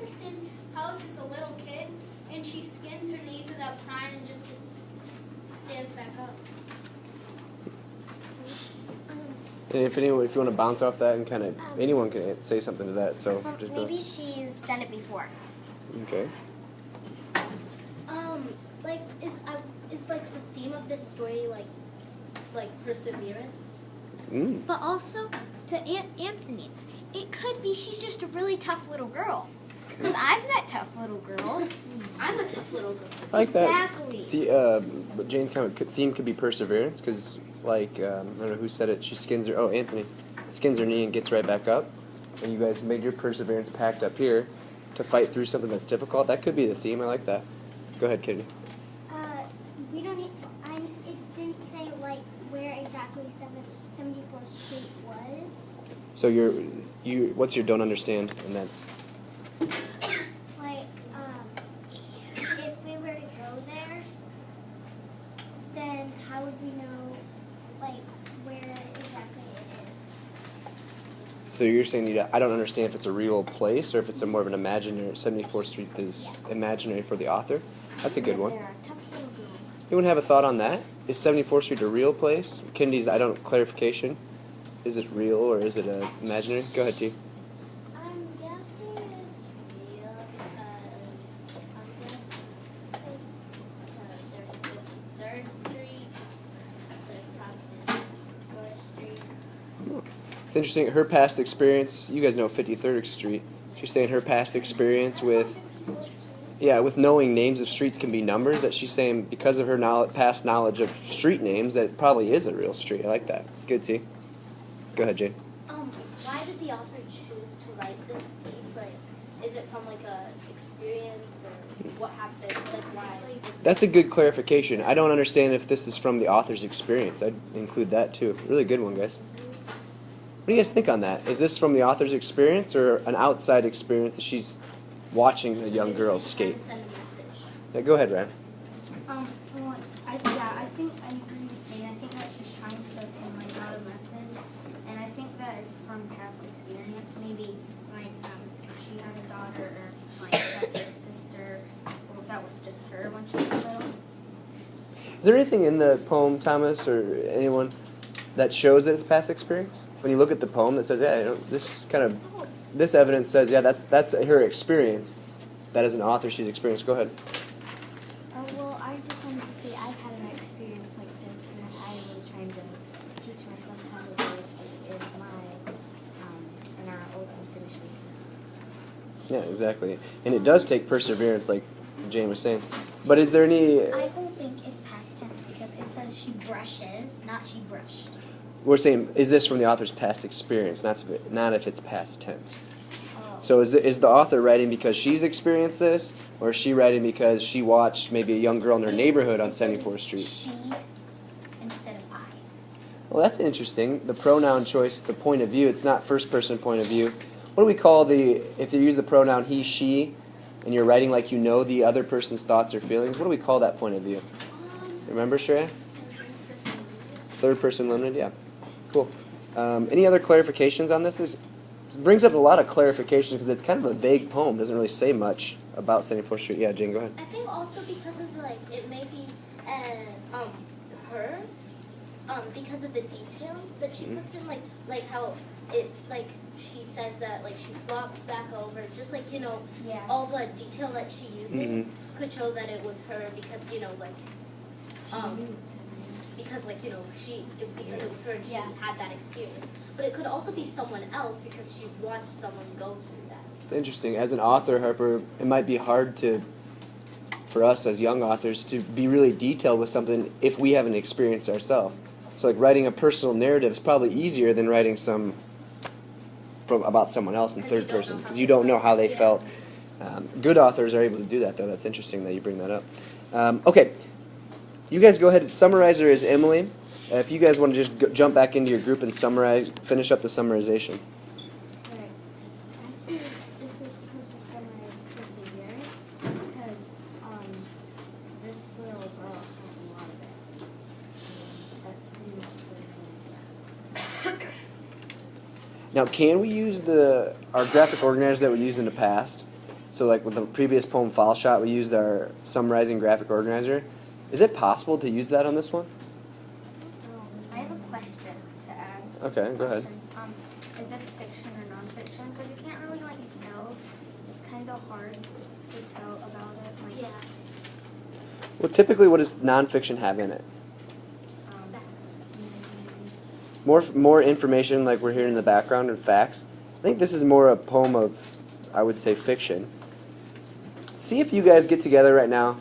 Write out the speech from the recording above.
understand how is this a little kid and she skins her knees without crying and just stands back up. And if you want to bounce off that and kind of, anyone can say something to that. So just maybe she's done it before. Okay. Like is like the theme of this story like perseverance? But also to Anthony's, it could be she's just a really tough little girl. Because I've met tough little girls. I'm a tough little girl. I like Exactly. But Jane's kind of theme could be perseverance because, like, I don't know who said it. She skins her. Oh, Anthony skins her knee and gets right back up. And you guys made your perseverance pact up here to fight through something that's difficult. That could be the theme. I like that. Go ahead, Kitty. We don't. It didn't say like where exactly 74th Street was. So what's your don't understand? And that's Like, if we were to go there, then how would we know like where exactly it is? so you're saying I don't understand if it's a real place or if it's a more of an imaginary. 74th Street is imaginary for the author. That's a good one. There are tough little girls. Anyone have a thought on that? Is 74th Street a real place? Kennedy's, clarification. Is it real or is it imaginary? Go ahead, T. I'm guessing it's real because there's 53rd Street, there's probably 4th Street. It's interesting. Her past experience, you guys know 53rd Street. She's saying her past experience with knowing names of streets can be numbers, that she's saying because of her past knowledge of street names, that it probably is a real street. I like that. Good, T. Go ahead, Jane. Why did the author choose to write this piece? Like, is it from like a experience or what happened? Like, why? That's a good clarification. I don't understand if this is from the author's experience. I'd include that too. Really good one, guys. What do you guys think on that? Is this from the author's experience or an outside experience that she's watching a young girl skate? Send a message. Yeah, go ahead, Ryan. Well, I think I agree with Jane. I think that she's trying to send like out a message, and I think that it's from past experience. Maybe like if she had a daughter, or like that's her sister, or if that was just her when she was little. Is there anything in the poem, Thomas, or anyone, that shows that it's past experience? When you look at the poem that says, yeah, this evidence says, yeah, that's her experience. That as an author, she's experienced. Go ahead. Well, I just wanted to say I've had an experience like this when I was trying to teach myself how to roller skate in our old unfinished recent. Yeah, exactly. And it does take perseverance, like Jane was saying. But is there any... I don't think it's past tense because it says she brushes, not she brushed. We're saying, is this from the author's past experience, not if it's past tense? Oh. So is the author writing because she's experienced this, or is she writing because she watched maybe a young girl in her neighborhood on 74th Street? She instead of I. Well, that's interesting. The pronoun choice, the point of view, it's not first-person point of view. What do we call if you use the pronoun he, she, and you're writing like you know the other person's thoughts or feelings, what do we call that point of view? Remember, Shreya? Third-person limited, yeah. Cool. Any other clarifications on this? It brings up a lot of clarifications because it's kind of a vague poem. It doesn't really say much about 74th Street. Yeah, Jane, go ahead. I think also because of it may be her, because of the detail that she puts in, like how it she says that she flops back over, just all the detail that she uses could show that it was her because because it was her and she had that experience. But it could also be someone else because she watched someone go through that. It's interesting. As an author, Harper, it might be hard for us as young authors to be really detailed with something if we haven't experienced ourselves. So writing a personal narrative is probably easier than writing about someone else in third person because you don't know how they felt. Good authors are able to do that, though. That's interesting that you bring that up. Okay. You guys go ahead. Summarizer is Emily. If you guys want to just jump back into your group and finish up the summarization. Alright. I think this was supposed to summarize perseverance because this little girl has a lot of it. That's pretty much Now, can we use our graphic organizer that we used in the past So like with the previous poem Fall Shot, we used our summarizing graphic organizer. Is it possible to use that on this one? I have a question to add. Okay, go ahead. Is this fiction or nonfiction? Because you can't really tell. It's kind of hard to tell about it. Yeah. Well, typically, what does nonfiction have in it? More information, like we're hearing in the background, and facts. I think this is more a poem of, I would say, fiction. See if you guys get together right now.